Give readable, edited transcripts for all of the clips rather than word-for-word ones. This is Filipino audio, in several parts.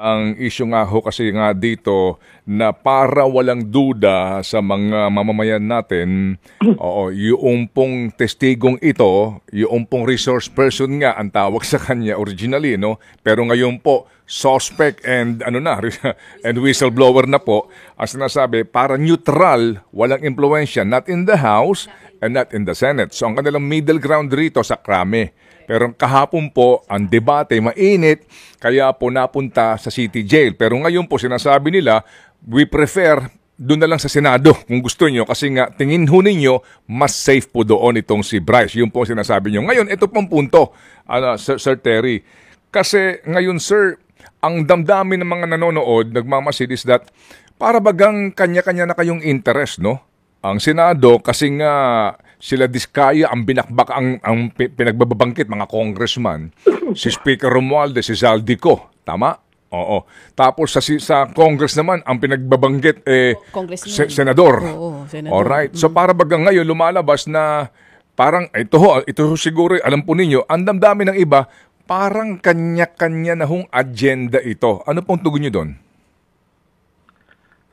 Ang issue nga ho kasi nga dito na para walang duda sa mga mamamayan natin, oo, yung pong testigong ito, yung pong resource person nga ang tawag sa kanya originally, no? Pero ngayon po, suspect and ano na, and whistleblower na po, ang sinasabi, para neutral, walang impluensya, not in the House and not in the Senate. So ang kanilang middle ground rito sa krame. Pero kahapon po, ang debate mainit, kaya po napunta sa City Jail. Pero ngayon po, sinasabi nila, we prefer doon na lang sa Senado kung gusto nyo. Kasi nga, tingin ho ninyo, mas safe po doon itong si Bryce. Yun po sinasabi nyo. Ngayon, ito pong punto, Sir Terry. Kasi ngayon, Sir, ang damdamin ng mga nanonood, nagmamasid is that para bagang kanya-kanya na kayong interest, no? Ang Senado, kasi nga sila Diskaya ang binakbak ang pinagbabangkit mga congressman. Si Speaker Romualdez, si Zaldico. Tama? Oo. Tapos sa Congress naman, ang pinagbabanggit senador. Oo, senador. Alright. So para bagang ngayon lumalabas na parang ito ho siguro, alam po ninyo, ang damdamin ng iba, parang kanya-kanya na hong agenda ito. Ano pong tugon nyo doon?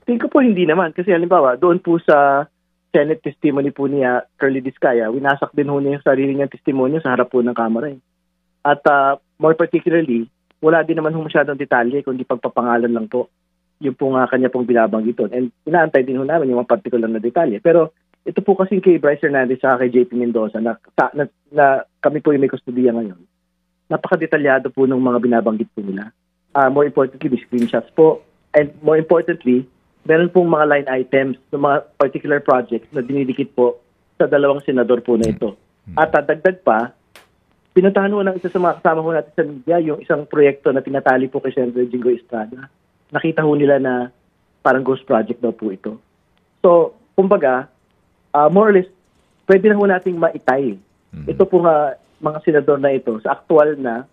Tingin ko po hindi naman. Kasi halimbawa, doon po sa Senate testimony po niya, Curly Diskaya, winasak din ho niya yung sarili niyang testimonyo sa harap po ng Kamara. At more particularly, wala din naman ho masyadong detalye, kundi pagpapangalan lang po. Yung po nga kanya pong binabanggit doon. And inaantay din ho namin yung mga particular na detalye. Pero ito po kasi kay Bryce Hernandez at kay JP Mendoza na kami po yung may kustudiya ngayon. Napakadetalyado po ng mga binabanggit po nila. More importantly, the screenshots po. And more importantly, meron pong mga line items ng mga particular projects na dinidikit po sa dalawang senador po na ito. At dagdag pa, pinuntahan ho ng isa sa mga kasama ho natin sa media yung isang proyekto na tinatali po kay Senator Jingo Estrada. Nakita ho nila na parang ghost project daw po ito. So, kumbaga, more or less, pwede na ho nating maitay. Ito po nga mga senador na ito sa aktual na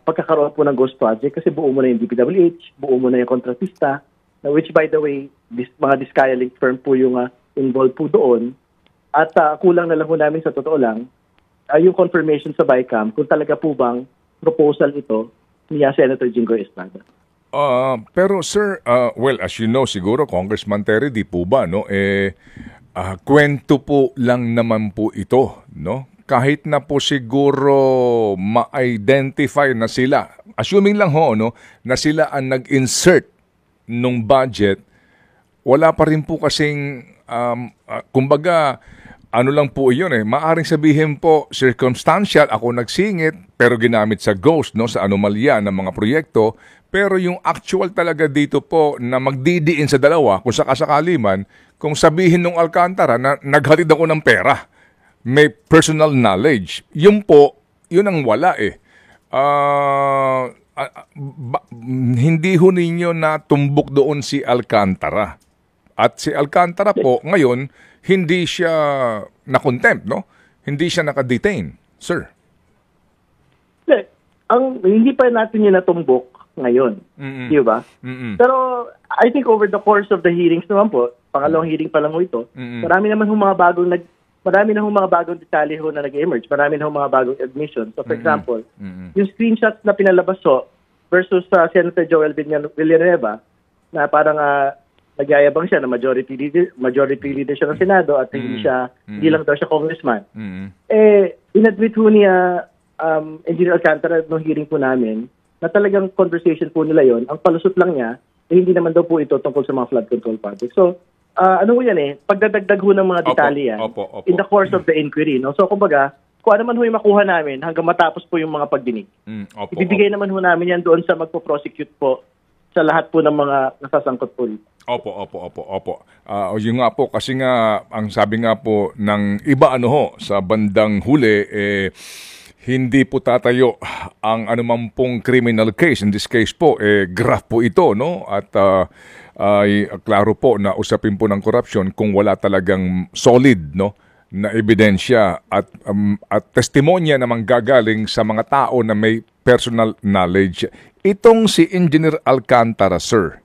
pagkakaroon po ng ghost project kasi buo mo na yung DPWH, buo mo na yung kontratista, which by the way, mga Diskaya link firm po yung involved po doon. At kulang na lang po namin sa totoo lang, yung confirmation sa BICAM kung talaga po bang proposal ito ni Senator Jingo Estrada. Pero sir, well, as you know siguro, Congressman Terry, di po ba, no? Kwento po lang naman po ito, no? Kahit na po siguro ma-identify na sila, assuming lang ho, no, na sila ang nag-insert nung budget, wala pa rin po kasing, kumbaga, ano lang po yun maaring sabihin po, circumstantial, ako nagsingit, pero ginamit sa ghost, no, sa anomalya ng mga proyekto, pero yung actual talaga dito po na magdidiin sa dalawa, kung sakasakali man, kung sabihin nung Alcantara na naghatid ako ng pera, may personal knowledge, yun po, yun ang wala hindi ho ninyo natumbok doon si Alcantara. At si Alcantara po, ngayon, hindi siya na-contempt, no? Hindi siya naka-detain, sir. Hindi pa natin yung natumbok ngayon. Di ba? Pero I think over the course of the hearings naman po, pangalawang hearing pa lang ho ito, marami naman mga bagong detalye ho na nag-emerge. Marami na mga bagong admissions. So for example, yung screenshots na pinalabas ho versus Senator Joel Villanueva na parang nagyayabang siya na majority leader siya ng Senado at hindi lang daw siya congressman. Inadmit ho niya Engineer Alcantara nung hearing po namin na talagang conversation po nila yon. Ang palusot lang niya, hindi naman daw po ito tungkol sa mga flood control project. So, ano ho yan pagdadagdag ho ng mga detalye yan in the course of the inquiry. No? So, kumbaga, kung ano man ho yung makuha namin hanggang matapos po yung mga pagdinig. Ibibigay naman ho namin yan doon sa magpo-prosecute po sa lahat po ng mga nasasangkot po. Opo. Yung nga po, kasi nga, ang sabi nga po ng iba sa bandang huli, hindi po tatayo ang anumang pong criminal case. In this case po, graph po ito, no? At ay klaro po na usapin po ng korupsyon kung wala talagang solid, no, na ebidensya at testimonya na manggagaling sa mga tao na may personal knowledge. Itong si Engineer Alcantara, sir.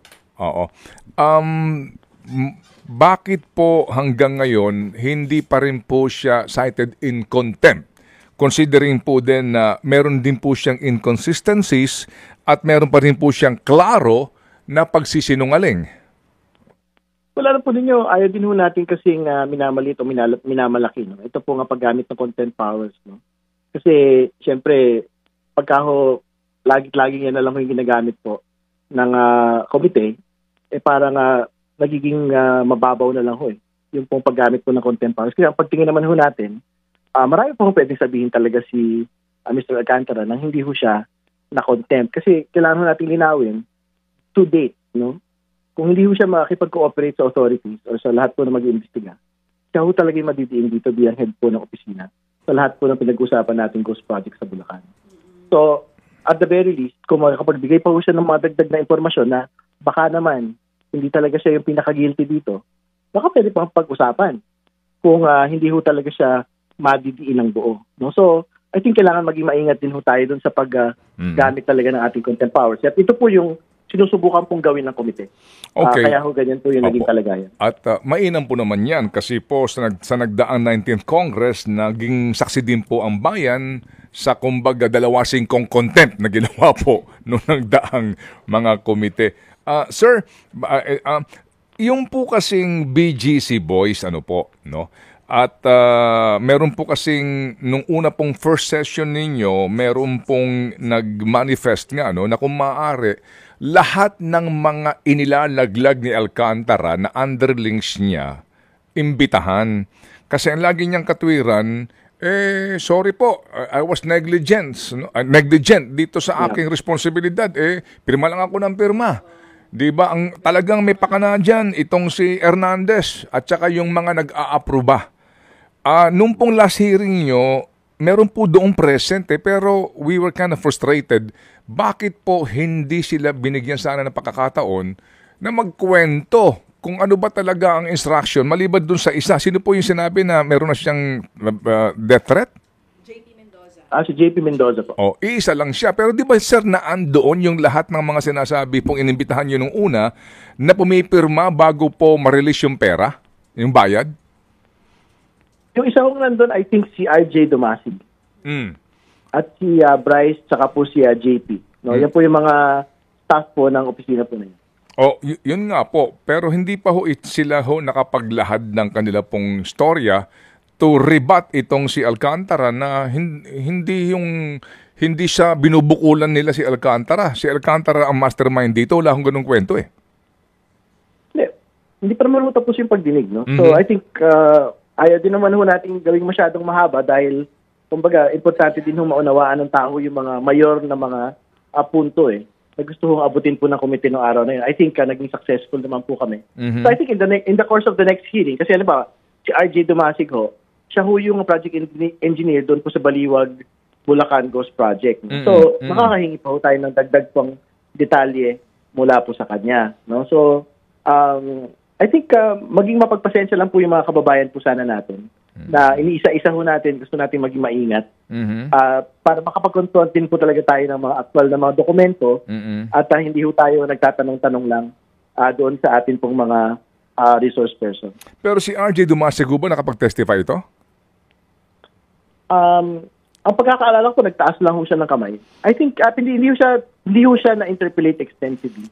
Bakit po hanggang ngayon hindi pa rin po siya cited in contempt? Considering po din na meron din po siyang inconsistencies at meron pa rin po siyang klaro na pagsisinungaling. Wala na po ninyo, ayaw din ho natin kasing minamalit o minamalaki. No? Ito po nga paggamit ng content powers. No? Kasi, siyempre, pagka ho, lagi yan na lang yung ginagamit po ng komite, parang nagiging mababaw na lang ho yung pong paggamit po ng content powers. Kasi ang pagtingin naman ho natin, marami po pwedeng sabihin talaga si Mr. Alcantara nang hindi ho siya na contempt. Kasi kailangan ho natin linawin to date, no? Kung hindi ho siya makikipag-cooperate sa authorities o sa lahat po na mag-iimbestiga, siya ho talaga yung madidiin dito bilang head po ng opisina sa lahat po ng pinag-usapan natin ghost project sa Bulacan. So, at the very least, kung makapagbigay pa ho siya ng mga dagdag na impormasyon na baka naman hindi talaga siya yung pinaka-guilty dito, baka pwede pang pag-usapan kung hindi ho talaga siya madidiin ng buo. No? So, I think kailangan maging maingat din ho tayo dun sa paggamit talaga ng ating content powers. At ito po yung sinusubukan pong gawin ng komite. Okay. Kaya ho ganyan po yung naging kalagayan. At mainam po naman yan kasi po sa nagdaang 19th Congress, naging saksi din po ang bayan sa kumbaga dalawasingkong contempt na ginawa po noong nagdaang mga komite. Sir, yung po kasing BGC Boys, ano po, no? At meron po kasing, nung una pong first session ninyo, meron pong nag-manifest nga, no, na kung maaari, lahat ng mga inilalaglag ni Alcantara na underlings niya, imbitahan. Kasi ang lagi niyang katwiran, sorry po, I was negligent dito sa aking responsibilidad. Pirma lang ako ng pirma. Di ba? Talagang may pakana dyan, itong si Hernandez at saka yung mga nag-a-aproba. Nung pong last hearing nyo, meron po doong present pero we were kind of frustrated. Bakit po hindi sila binigyan sana ng pagkakataon na magkwento kung ano ba talaga ang instruction maliban dun sa isa? Sino po yung sinabi na meron na siyang death threat? JP Mendoza. Si JP Mendoza po. Isa lang siya. Pero di ba sir, naandoon yung lahat ng mga sinasabi pong inimbitahan nyo nung una na pumipirma bago po ma-release yung pera, yung bayad? Yung isa kong nandun, I think si RJ Dumasig. At si Bryce, tsaka po si JP. No? Yan po yung mga staff po ng opisina po na yun. Yun nga po. Pero hindi pa ho sila ho nakapaglahad ng kanila pong storya to rebut itong si Alcantara na hindi siya binubukulan nila si Alcantara. Si Alcantara ang mastermind dito. Wala akong ganung kwento Hindi pa naman tapos yung pagdinig. No? So I think ayaw din naman ho natin gawing masyadong mahaba dahil kumbaga importante din ho maunawaan ng tao yung mga mayor na mga punto na gusto hong abutin po ng komite ng araw na yun. I think naging successful naman po kami. So I think in the course of the next hearing, kasi alam ba, si RJ Dumasig ho, siya ho yung project engineer doon po sa Baliwag, Bulacan Ghost Project. So makakahingi pa ho tayo ng dagdag pang detalye mula po sa kanya. No? So I think maging mapagpasensya lang po yung mga kababayan po sana natin na iniisa-isa ho natin, gusto natin maging maingat para makapag-confront din po talaga tayo ng mga actual na mga dokumento at hindi ho tayo nagtatanong-tanong lang doon sa atin pong mga resource person. Pero si RJ Dumasig ba nakapag-testify ito? Ang pagkakaalala ko, nagtaas lang ho siya ng kamay. I think hindi ho siya na-interpolate extensively.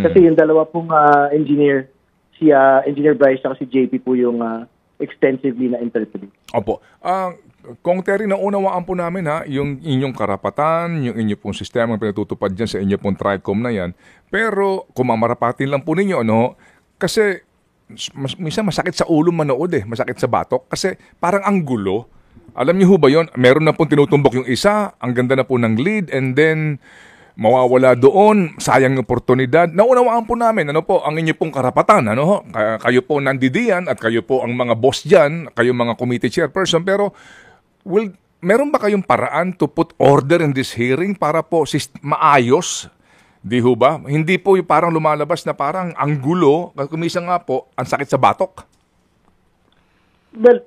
Kasi yung dalawa pong engineer, si Engineer Bryce at si JP po yung extensively na-interpolate. Opo. Kung Terry, naunawaan po namin yung inyong karapatan, yung inyong pong sistema pinatutupad dyan sa inyong pong TRICOM na yan. Pero kung mamarapatin lang po ninyo, kasi minsan masakit sa ulo manood masakit sa batok. Kasi parang ang gulo. Alam niyo ho ba yun? Meron na pong tinutumbok yung isa, ang ganda na po ng lead, and then mawawala doon, sayang oportunidad. Naunawaan po namin, ang inyo pong karapatan, kayo po nandidiyan at kayo po ang mga boss dyan, kayo mga committee chairperson, pero meron ba kayong paraan to put order in this hearing para po maayos? Di ho ba? Hindi po yung parang lumalabas na parang ang gulo, kumisa nga po, ang sakit sa batok. Well,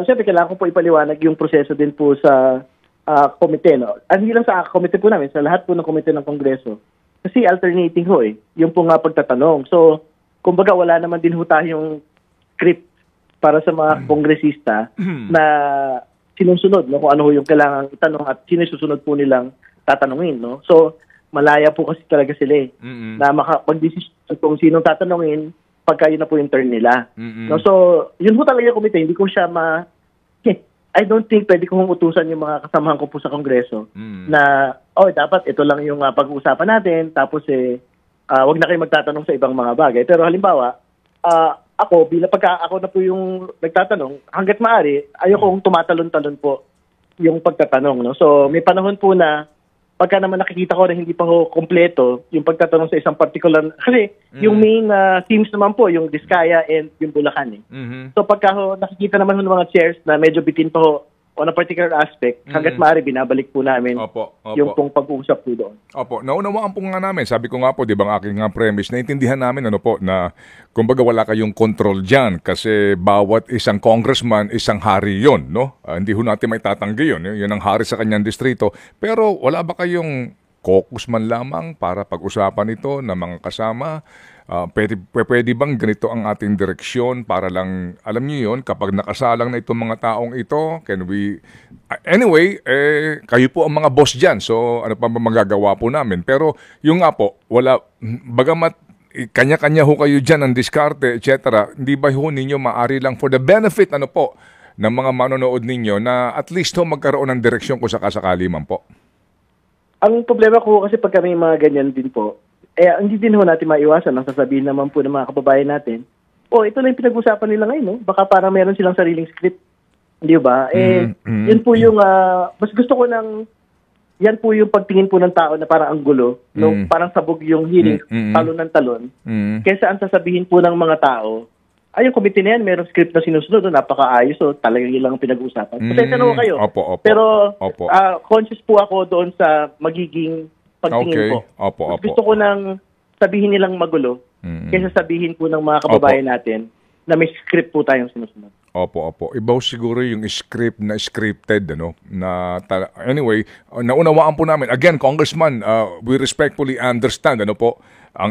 siyempre kailangan ko po ipaliwanag yung proseso din po sa komite, no? At hindi lang sa komite po namin, sa lahat po ng komite ng Kongreso. Kasi alternating ho yung po nga pagtatanong. So, kumbaga wala naman din ho tayong script para sa mga kongresista na sinusunod, no? Kung ano ho yung kailangang itanong at sino susunod po nilang tatanungin, no? So, malaya po kasi talaga sila Mm-mm. na makapag-decision kung sinong tatanungin pagka yun na po yung turn nila. Mm-mm. No, so, yun po talaga yung komite. Hindi ko siya I don't think pwede kong utusan yung mga kasamahan ko po sa Kongreso na, dapat ito lang yung pag-uusapan natin, tapos wag na kayo magtatanong sa ibang mga bagay. Pero halimbawa, ako, pagka ako na po yung nagtatanong, hanggat maaari, ayokong tumatalon-talon po yung pagtatanong. No? So, may panahon po na pagka naman nakikita ko na hindi pa ho kompleto yung pagtatanong sa isang particular, kasi yung main teams naman po, yung Diskaya and yung Bulacan. Mhm. So pagka ho, nakikita naman ho ng mga chairs na medyo bitin pa ho on a particular aspect, hanggat maaari binabalik po namin Opo. yung pong pag-uusap po doon. Opo, naunawaan po nga namin. Sabi ko nga po, di ba, ang aking nga premise, naintindihan namin na kumbaga wala kayong control dyan kasi bawat isang congressman, isang hari yon, no? Hindi ho natin may tatanggi yun. Yun ang hari sa kanyang distrito. Pero wala ba kayong caucus man lamang para pag-usapan ito ng mga kasama? Pwede bang ganito ang ating direksyon para lang, alam niyo yun, kapag nakasalang na itong mga taong ito, can we... Anyway, kayo po ang mga boss dyan, so ano pa ba magagawa po namin? Pero yung nga po, wala, bagamat kanya-kanya ho kayo dyan ang diskarte, etc., hindi ba ho ninyo maari lang for the benefit, ano po, ng mga manonood ninyo na at least ho magkaroon ng direksyon kung sakasakali man po? Ang problema ko kasi pag kami mga ganyan din po, hindi din ho natin maiwasan ang sasabihin naman po ng mga kababayan natin, ito lang yung pinag-usapan nila ngayon, no? Baka parang meron silang sariling script. Hindi ba? Yun po yung, mas gusto ko yan po yung pagtingin po ng tao na parang ang gulo, no? Parang sabog yung hearing, talon ng talon. Kesa ang sasabihin po ng mga tao, yung komite na yan, merong script na sinusunod, napakaayos, so talagang yun lang ang pinag-uusapan. Pasensya na ho kayo. Opo. Pero Opo. conscious po ako doon sa magiging pagtingin ko. Opo. Gusto ko nang sabihin nilang magulo kaysa sabihin po ng mga kababayan natin na may script po tayong sinusunod. Opo. Iba siguro yung script na scripted, ano? Anyway, naunawaan po namin. Again, Congressman, we respectfully understand, ano po, ang